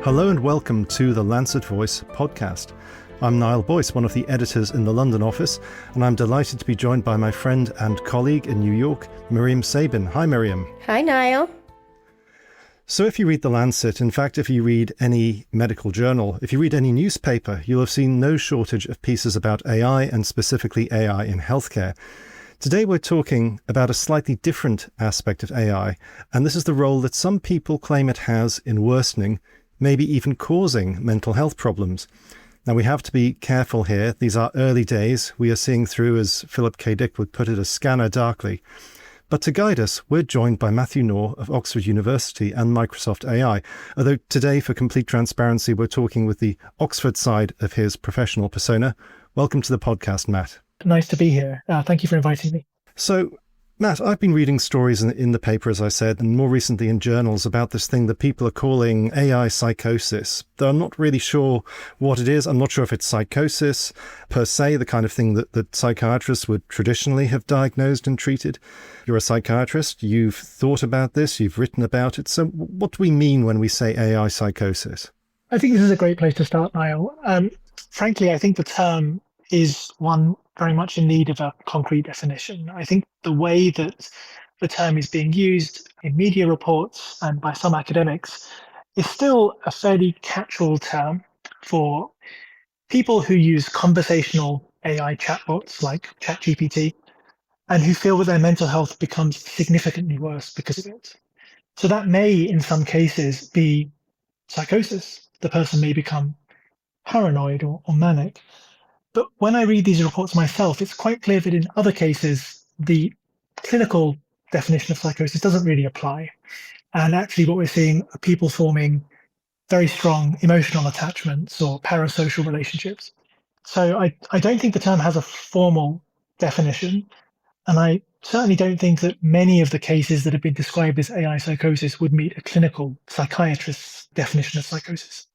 Hello and welcome to the Lancet Voice podcast. I'm Niall, Boyce, one of the editors in the London office, and I'm delighted to be joined by my friend and colleague in New York, Miriam Sabin. Hi, Miriam. Hi, Niall. So if you read the Lancet, in fact, if you read any medical journal, if you read any newspaper, you'll have seen no shortage of pieces about AI and specifically AI in healthcare. Today we're talking about a slightly different aspect of AI, and this is the role that some people claim it has in worsening, maybe even causing mental health problems. Now we have to be careful here. These are early days. We are seeing through, as Philip K. Dick would put it, a scanner darkly. But to guide us, we're joined by Matteo Nour of Oxford University and Microsoft AI. Although today, for complete transparency, we're talking with the Oxford side of his professional persona. Welcome to the podcast, Matt. Nice to be here. Thank you for inviting me. So, Matt, I've been reading stories in the paper, as I said, and more recently in journals about this thing that people are calling AI psychosis. Though I'm not really sure what it is. I'm not sure if it's psychosis per se, the kind of thing that psychiatrists would traditionally have diagnosed and treated. You're a psychiatrist. You've thought about this. You've written about it. So what do we mean when we say AI psychosis? I think this is a great place to start, Niall. Frankly, I think the term is one very much in need of a concrete definition. I think the way that the term is being used in media reports and by some academics is still a fairly catch-all term for people who use conversational AI chatbots like ChatGPT and who feel that their mental health becomes significantly worse because of it. So that may, in some cases, be psychosis. The person may become paranoid or manic. But when I read these reports myself, it's quite clear that in other cases, the clinical definition of psychosis doesn't really apply. And actually what we're seeing are people forming very strong emotional attachments or parasocial relationships. So I don't think the term has a formal definition. And I certainly don't think that many of the cases that have been described as AI psychosis would meet a clinical psychiatrist's definition of psychosis.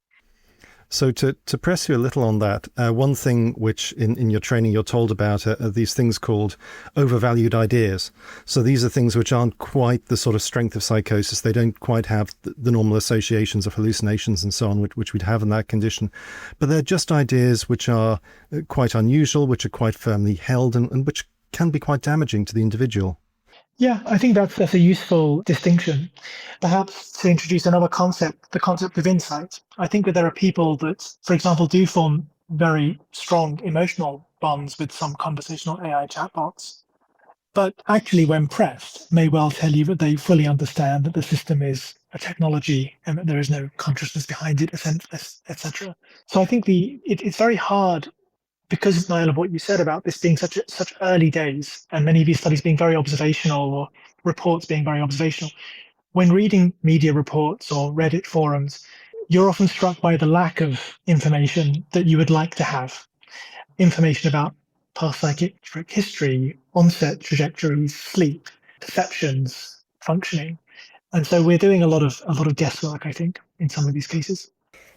So to press you a little on that, one thing which in your training you're told about are these things called overvalued ideas. So these are things which aren't quite the sort of strength of psychosis. They don't quite have the normal associations of hallucinations and so on, which we'd have in that condition. But they're just ideas which are quite unusual, which are quite firmly held and which can be quite damaging to the individual. Yeah, I think that's a useful distinction. Perhaps to introduce another concept, the concept of insight. I think that there are people that, for example, do form very strong emotional bonds with some conversational AI chatbots, but actually when pressed may well tell you that they fully understand that the system is a technology and that there is no consciousness behind it, etc. So I think it's very hard, because, Niall, of what you said about this being such early days and many of these studies being very observational or reports being very observational, when reading media reports or Reddit forums, you're often struck by the lack of information that you would like to have. Information about past psychiatric history, onset trajectories, sleep, perceptions, functioning. And so we're doing a lot of guesswork, I think, in some of these cases.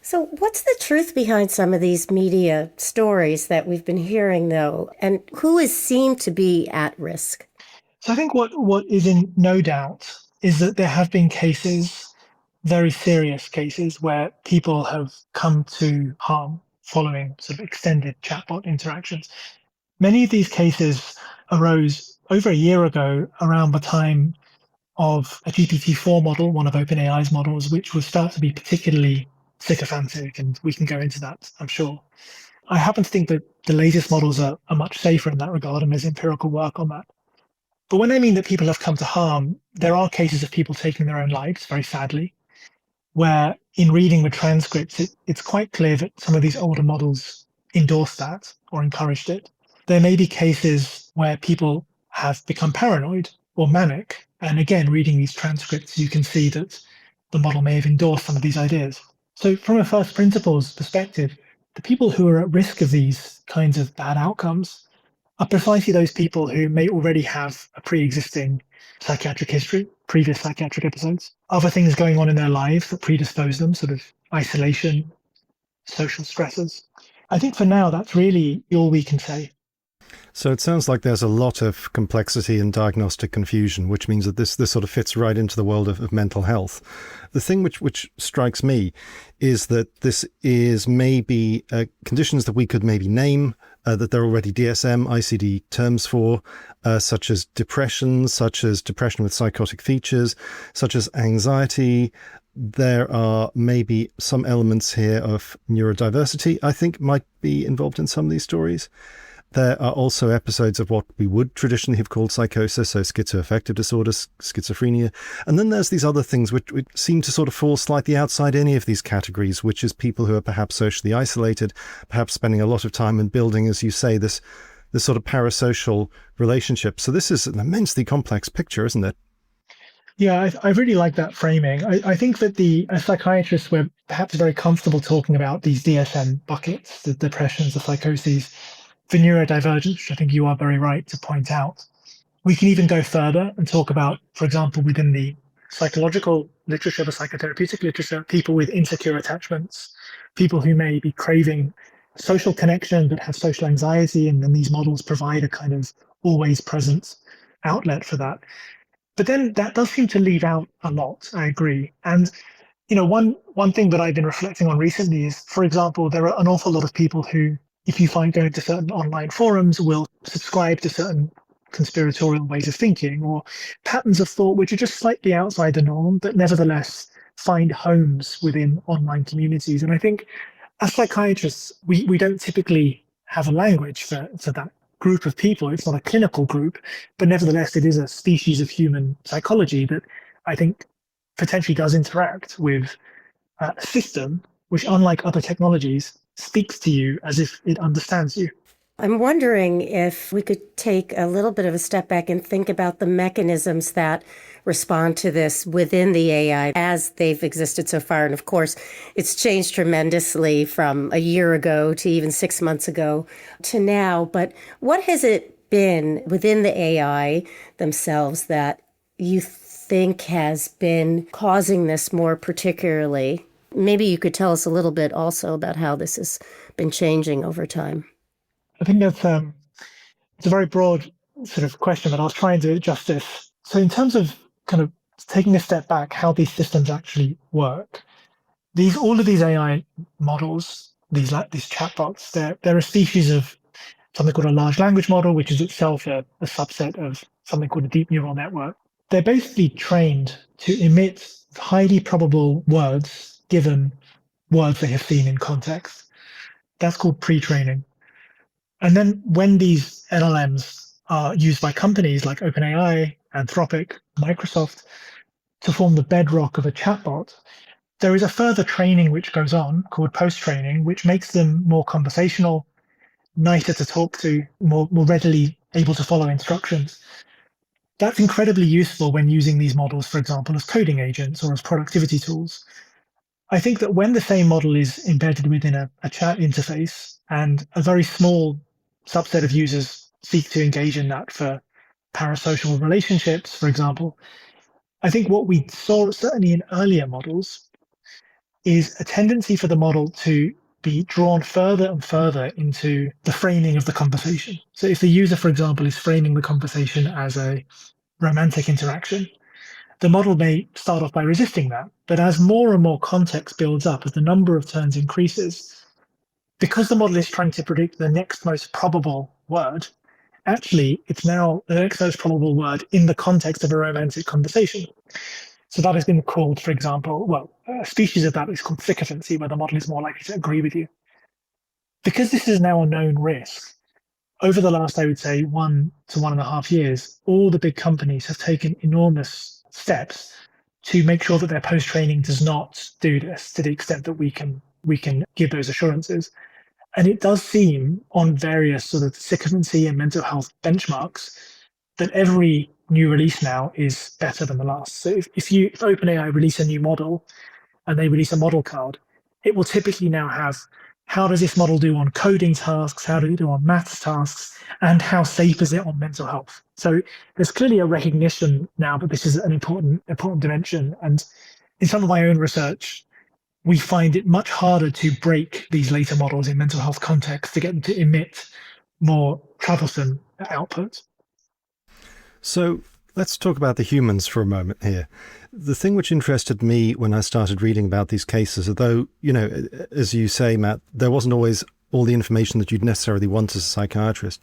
So what's the truth behind some of these media stories that we've been hearing, though? And who is seen to be at risk? So I think what is in no doubt is that there have been cases, very serious cases, where people have come to harm following sort of extended chatbot interactions. Many of these cases arose over a year ago around the time of a GPT-4 model, one of OpenAI's models, which would start to be particularly sycophantic, and we can go into that, I'm sure. I happen to think that the latest models are much safer in that regard, and there's empirical work on that. But when I mean that people have come to harm, there are cases of people taking their own lives, very sadly, where in reading the transcripts, it's quite clear that some of these older models endorsed that or encouraged it. There may be cases where people have become paranoid or manic, and again, reading these transcripts, you can see that the model may have endorsed some of these ideas. So from a first principles perspective, the people who are at risk of these kinds of bad outcomes are precisely those people who may already have a pre-existing psychiatric history, previous psychiatric episodes, other things going on in their lives that predispose them, sort of isolation, social stressors. I think for now, that's really all we can say. So it sounds like there's a lot of complexity and diagnostic confusion, which means that this sort of fits right into the world of mental health. The thing which strikes me is that this is maybe conditions that we could maybe name, that there are already DSM, ICD terms for, such as depression with psychotic features, such as anxiety. There are maybe some elements here of neurodiversity, I think, might be involved in some of these stories. There are also episodes of what we would traditionally have called psychosis, so schizoaffective disorder, schizophrenia. And then there's these other things which seem to sort of fall slightly outside any of these categories, which is people who are perhaps socially isolated, perhaps spending a lot of time in building, as you say, this sort of parasocial relationship. So this is an immensely complex picture, isn't it? Yeah, I really like that framing. I think that as psychiatrists, we're perhaps very comfortable talking about these DSM buckets, the depressions, the psychoses, the neurodivergence, which I think you are very right to point out. We can even go further and talk about, for example, within the psychological literature, the psychotherapeutic literature, people with insecure attachments, people who may be craving social connection but have social anxiety, and then these models provide a kind of always present outlet for that. But then that does seem to leave out a lot, I agree. And one thing that I've been reflecting on recently is, for example, there are an awful lot of people who, if you find going to certain online forums, will subscribe to certain conspiratorial ways of thinking or patterns of thought which are just slightly outside the norm, but nevertheless find homes within online communities. And I think as psychiatrists, we don't typically have a language for that group of people. It's not a clinical group, but nevertheless, it is a species of human psychology that I think potentially does interact with a system which, unlike other technologies, speaks to you as if it understands you. I'm wondering if we could take a little bit of a step back and think about the mechanisms that respond to this within the AI as they've existed so far. And of course, it's changed tremendously from a year ago to even 6 months ago to now. But what has it been within the AI themselves that you think has been causing this more particularly? Maybe you could tell us a little bit also about how this has been changing over time. I think that's it's a very broad sort of question, but I'll try and do it justice. So in terms of kind of taking a step back, how these systems actually work, all of these AI models, these chatbots, they're a species of something called a large language model, which is itself a subset of something called a deep neural network. They're basically trained to emit highly probable words given words they have seen in context. That's called pre-training. And then when these LLMs are used by companies like OpenAI, Anthropic, Microsoft to form the bedrock of a chatbot, there is a further training which goes on called post-training, which makes them more conversational, nicer to talk to, more readily able to follow instructions. That's incredibly useful when using these models, for example, as coding agents or as productivity tools. I think that when the same model is embedded within a chat interface and a very small subset of users seek to engage in that for parasocial relationships, for example, I think what we saw certainly in earlier models is a tendency for the model to be drawn further and further into the framing of the conversation. So if the user, for example, is framing the conversation as a romantic interaction, the model may start off by resisting that. But as more and more context builds up, as the number of turns increases, because the model is trying to predict the next most probable word, actually, it's now the next most probable word in the context of a romantic conversation. So that has been called, for example, a species of that is called sycophancy, where the model is more likely to agree with you. Because this is now a known risk, over the last, I would say, 1 to 1.5 years, all the big companies have taken enormous steps to make sure that their post-training does not do this to the extent that we can give those assurances. And it does seem on various sort of sycophancy and mental health benchmarks that every new release now is better than the last. So if OpenAI release a new model and they release a model card, it will typically now have how does this model do on coding tasks, how does it do on maths tasks, and how safe is it on mental health. So there's clearly a recognition now that this is an important dimension. And in some of my own research, we find it much harder to break these later models in mental health contexts to get them to emit more troublesome output. So let's talk about the humans for a moment here. The thing which interested me when I started reading about these cases, although, as you say, Matt, there wasn't always all the information that you'd necessarily want as a psychiatrist,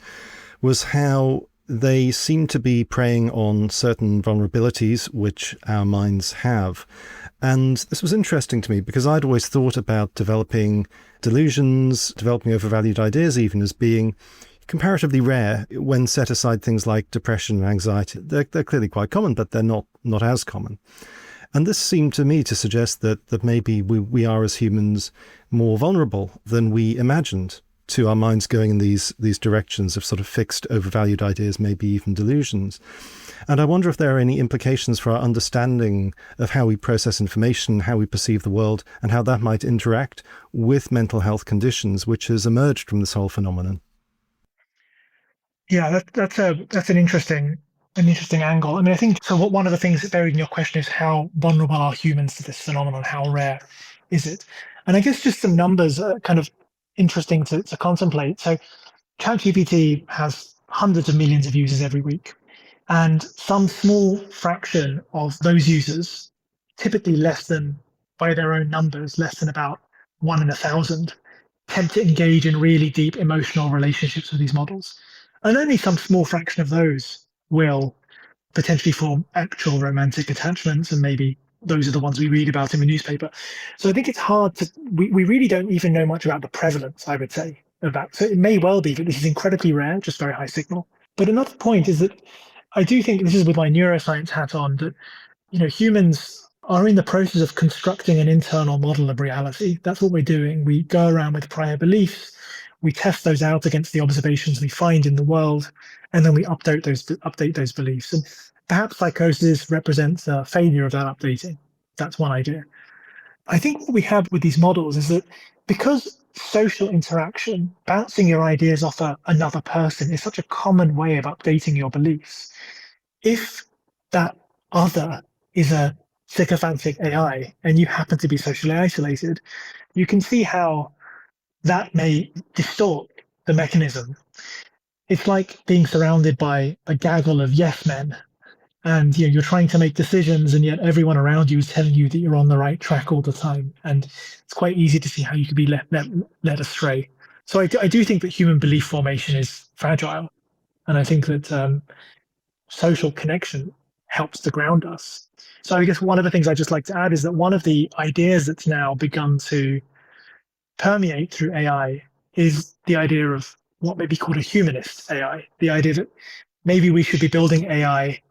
was how they seem to be preying on certain vulnerabilities which our minds have. And this was interesting to me because I'd always thought about developing delusions, developing overvalued ideas even, as being comparatively rare when set aside things like depression and anxiety. They're clearly quite common, but they're not as common. And this seemed to me to suggest that maybe we are as humans more vulnerable than we imagined to our minds going in these directions of sort of fixed, overvalued ideas, maybe even delusions. And I wonder if there are any implications for our understanding of how we process information, how we perceive the world, and how that might interact with mental health conditions, which has emerged from this whole phenomenon. Yeah, that's an interesting angle. I mean, I think so. One of the things that's buried in your question is how vulnerable are humans to this phenomenon? How rare is it? And I guess just some numbers are kind of interesting to contemplate. So ChatGPT has hundreds of millions of users every week, and some small fraction of those users, typically less than, by their own numbers, less than about 1 in 1,000, tend to engage in really deep emotional relationships with these models. And only some small fraction of those will potentially form actual romantic attachments, and maybe those are the ones we read about in the newspaper. So I think it's hard to, we really don't even know much about the prevalence, I would say, of that. So it may well be that this is incredibly rare, just very high signal. But another point is that I do think, this is with my neuroscience hat on, that humans are in the process of constructing an internal model of reality. That's what we're doing. We go around with prior beliefs, we test those out against the observations we find in the world, and then we update those beliefs. And perhaps psychosis represents a failure of that updating. That's one idea. I think what we have with these models is that because social interaction, bouncing your ideas off another person, is such a common way of updating your beliefs, if that other is a sycophantic AI and you happen to be socially isolated, you can see how that may distort the mechanism. It's like being surrounded by a gaggle of yes men, and you're trying to make decisions, and yet everyone around you is telling you that you're on the right track all the time. And it's quite easy to see how you could be led astray. So I do think that human belief formation is fragile. And I think that social connection helps to ground us. So I guess one of the things I'd just like to add is that one of the ideas that's now begun to permeate through AI is the idea of what may be called a humanist AI, the idea that maybe we should be building AI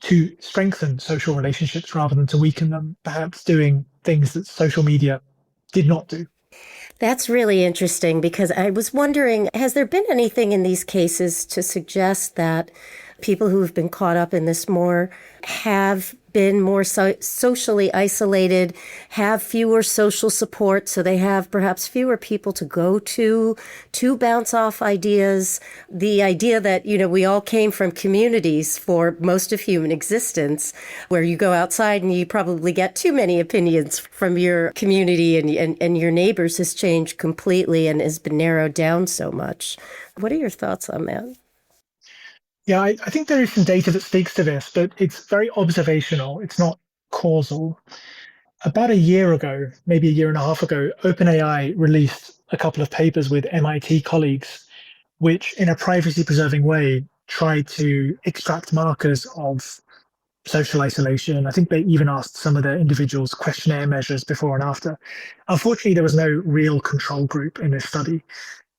to strengthen social relationships rather than to weaken them, perhaps doing things that social media did not do. That's really interesting, because I was wondering, has there been anything in these cases to suggest that people who have been caught up in this more have been more socially isolated, have fewer social support, so they have perhaps fewer people to go to bounce off ideas? The idea that, we all came from communities for most of human existence, where you go outside and you probably get too many opinions from your community and your neighbors, has changed completely and has been narrowed down so much. What are your thoughts on that? Yeah, I think there is some data that speaks to this, but it's very observational. It's not causal. About a year ago, maybe a year and a half ago, OpenAI released a couple of papers with MIT colleagues, which in a privacy-preserving way tried to extract markers of social isolation. I think they even asked some of the individuals questionnaire measures before and after. Unfortunately, there was no real control group in this study.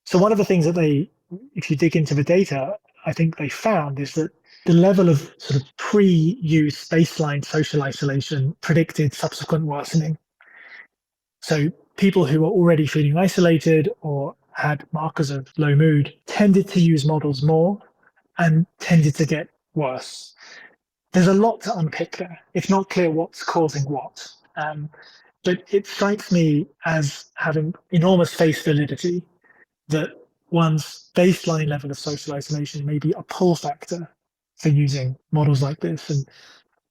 So one of the things that if you dig into the data, I think they found is that the level of sort of pre-use baseline social isolation predicted subsequent worsening. So people who were already feeling isolated or had markers of low mood tended to use models more and tended to get worse. There's a lot to unpick there. It's not clear what's causing what. But it strikes me as having enormous face validity that one's baseline level of social isolation may be a pull factor for using models like this. And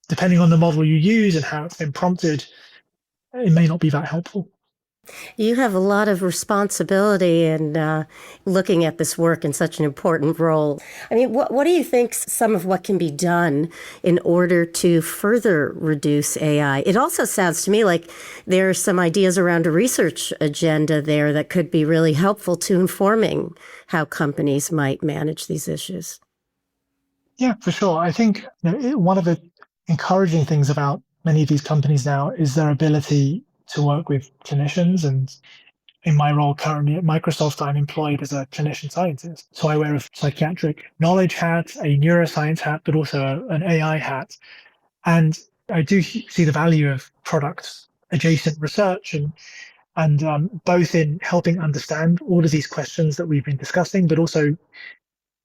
depending on the model you use and how it's been prompted, it may not be that helpful. You have a lot of responsibility in looking at this work in such an important role. I mean, what do you think some of what can be done in order to further reduce AI? It also sounds to me like there are some ideas around a research agenda there that could be really helpful to informing how companies might manage these issues. Yeah, for sure. I think one of the encouraging things about many of these companies now is their ability to work with clinicians. And in my role currently at Microsoft, I'm employed as a clinician scientist. So I wear a psychiatric knowledge hat, a neuroscience hat, but also an AI hat. And I do see the value of product adjacent research and both in helping understand all of these questions that we've been discussing, but also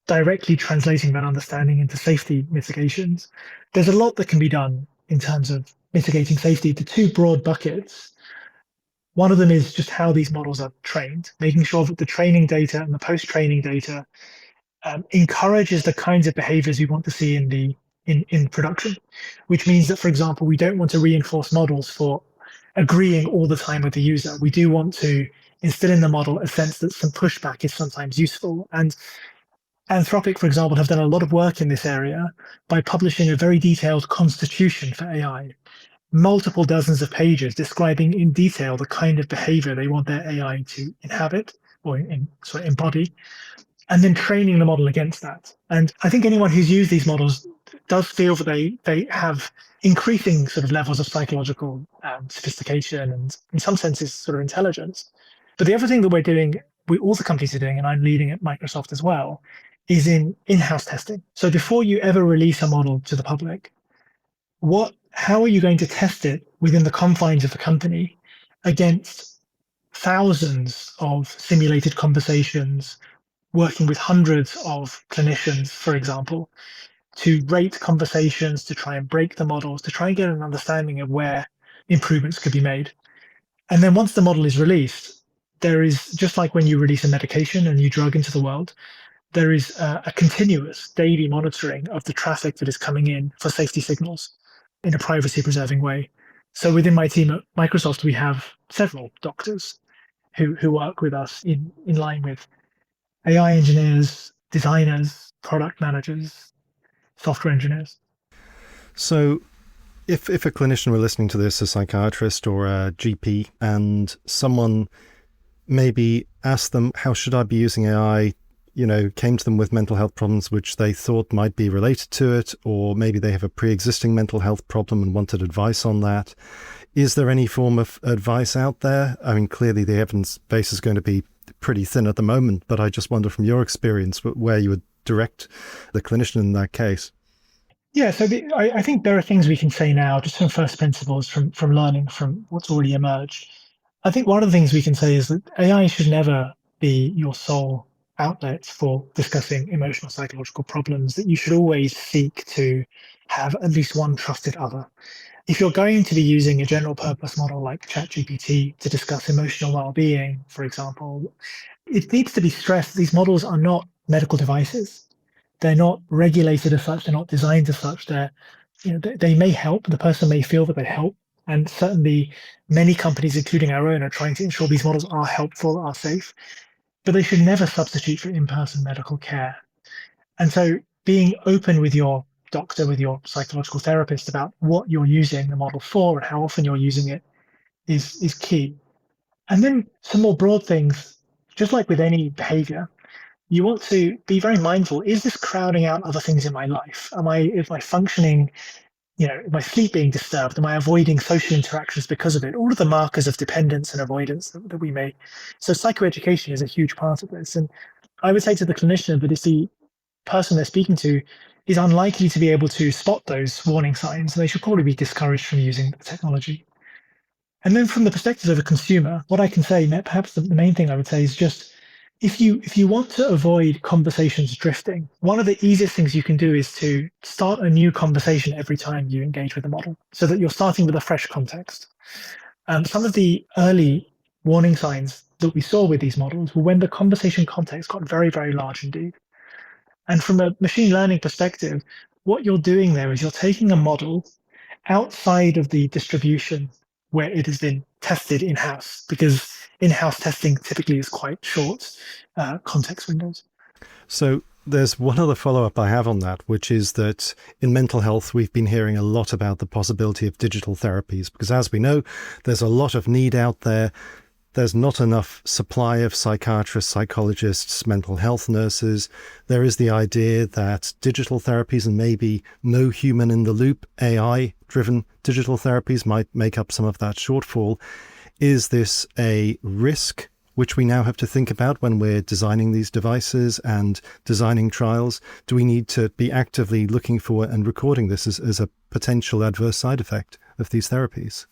directly translating that understanding into safety mitigations. There's a lot that can be done in terms of mitigating safety. The two broad buckets, one of them is just how these models are trained, making sure that the training data and the post-training data encourages the kinds of behaviors we want to see in production, which means that, for example, we don't want to reinforce models for agreeing all the time with the user. We do want to instill in the model a sense that some pushback is sometimes useful. And Anthropic, for example, have done a lot of work in this area by publishing a very detailed constitution for AI, multiple dozens of pages describing in detail the kind of behavior they want their AI to inhabit or embody, and then training the model against that. And I think anyone who's used these models does feel that they have increasing sort of levels of psychological sophistication and in some senses sort of intelligence. But the other thing that we're doing, all the companies are doing, and I'm leading at Microsoft as well, is in-house testing. So before you ever release a model to the public, how are you going to test it within the confines of the company against thousands of simulated conversations, working with hundreds of clinicians, for example, to rate conversations, to try and break the models, to try and get an understanding of where improvements could be made. And then once the model is released, there is, just like when you release a medication, a new drug into the world, there is a continuous daily monitoring of the traffic that is coming in for safety signals in a privacy-preserving way. So within my team at Microsoft, we have several doctors who work with us in line with AI engineers, designers, product managers, software engineers. So if a clinician were listening to this, a psychiatrist or a GP, and someone maybe asked them, how should I be using AI, came to them with mental health problems which they thought might be related to it, or maybe they have a pre-existing mental health problem and wanted advice on that. Is there any form of advice out there? I mean, clearly the evidence base is going to be pretty thin at the moment, but I just wonder from your experience where you would direct the clinician in that case. Yeah, so I think there are things we can say now, just from first principles, from learning from what's already emerged. I think one of the things we can say is that AI should never be your sole outlet for discussing emotional psychological problems, that you should always seek to have at least one trusted other. If you're going to be using a general purpose model like ChatGPT to discuss emotional well-being, for example, it needs to be stressed that these models are not medical devices. They're not regulated as such. They're not designed as such. They may help. The person may feel that they help. And certainly many companies, including our own, are trying to ensure these models are helpful, are safe, but they should never substitute for in-person medical care. And so being open with your doctor, with your psychological therapist about what you're using the model for and how often you're using it is key. And then some more broad things, just like with any behavior, you want to be very mindful. Is this crowding out other things in my life? Am I functioning, is my sleep being disturbed? Am I avoiding social interactions because of it? All of the markers of dependence and avoidance that we may. So psychoeducation is a huge part of this. And I would say to the clinician that if the person they're speaking to is unlikely to be able to spot those warning signs, they should probably be discouraged from using the technology. And then from the perspective of a consumer, what I can say, perhaps the main thing I would say is just, if you want to avoid conversations drifting, one of the easiest things you can do is to start a new conversation every time you engage with the model, so that you're starting with a fresh context. Some of the early warning signs that we saw with these models were when the conversation context got very, very large indeed. And from a machine learning perspective, what you're doing there is you're taking a model outside of the distribution where it has been tested in-house, because in-house testing typically is quite short context windows. So there's one other follow-up I have on that, which is that in mental health, we've been hearing a lot about the possibility of digital therapies, because as we know, there's a lot of need out there. There's not enough supply of psychiatrists, psychologists, mental health nurses. There is the idea that digital therapies and maybe no human in the loop, AI-driven digital therapies might make up some of that shortfall. Is this a risk which we now have to think about when we're designing these devices and designing trials? Do we need to be actively looking for and recording this as a potential adverse side effect of these therapies?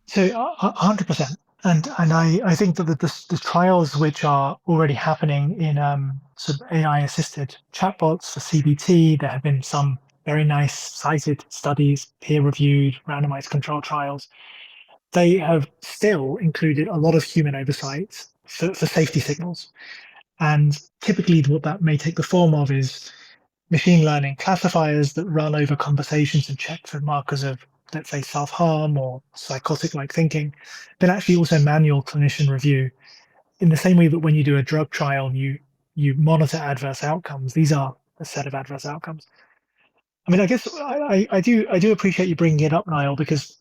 So 100%. And I think that the trials which are already happening in sort of AI-assisted chatbots for CBT, there have been some very nice cited studies, peer-reviewed, randomized control trials. They have still included a lot of human oversight for safety signals. And typically what that may take the form of is machine learning classifiers that run over conversations and check for markers of, let's say, self-harm or psychotic-like thinking, but actually also manual clinician review. In the same way that when you do a drug trial, you monitor adverse outcomes. These are a set of adverse outcomes. I mean, I guess I do appreciate you bringing it up, Niall, because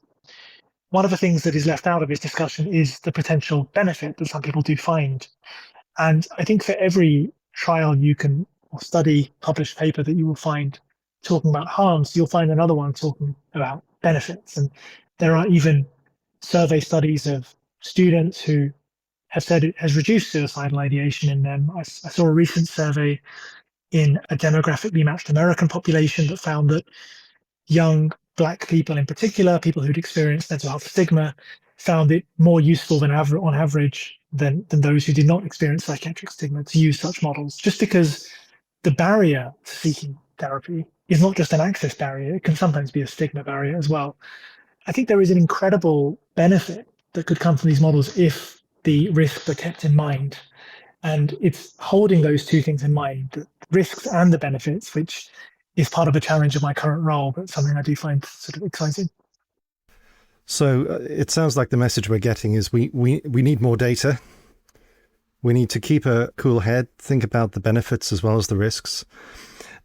one of the things that is left out of this discussion is the potential benefit that some people do find. And I think for every trial you can, or study, published paper that you will find talking about harms, you'll find another one talking about benefits. And there are even survey studies of students who have said it has reduced suicidal ideation in them. I saw a recent survey in a demographically matched American population that found that young Black people in particular, people who'd experienced mental health stigma, found it more useful than on average than those who did not experience psychiatric stigma to use such models, just because the barrier to seeking therapy is not just an access barrier, it can sometimes be a stigma barrier as well. I think there is an incredible benefit that could come from these models if the risks are kept in mind. And it's holding those two things in mind, the risks and the benefits, which is part of a challenge of my current role, but something I do find sort of exciting. So it sounds like the message we're getting is we need more data. We need to keep a cool head, think about the benefits as well as the risks,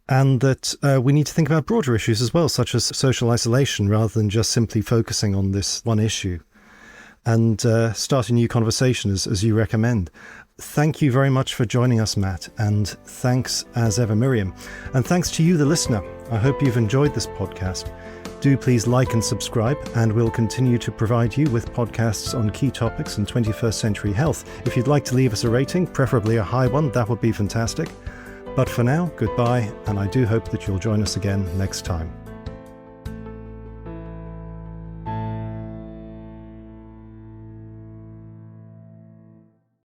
and that we need to think about broader issues as well, such as social isolation, rather than just simply focusing on this one issue, and start a new conversation as you recommend. Thank you very much for joining us, Matt, and thanks as ever, Miriam. And thanks to you, the listener. I hope you've enjoyed this podcast. Do please like and subscribe, and we'll continue to provide you with podcasts on key topics in 21st century health. If you'd like to leave us a rating, preferably a high one, that would be fantastic. But for now, goodbye, and I do hope that you'll join us again next time.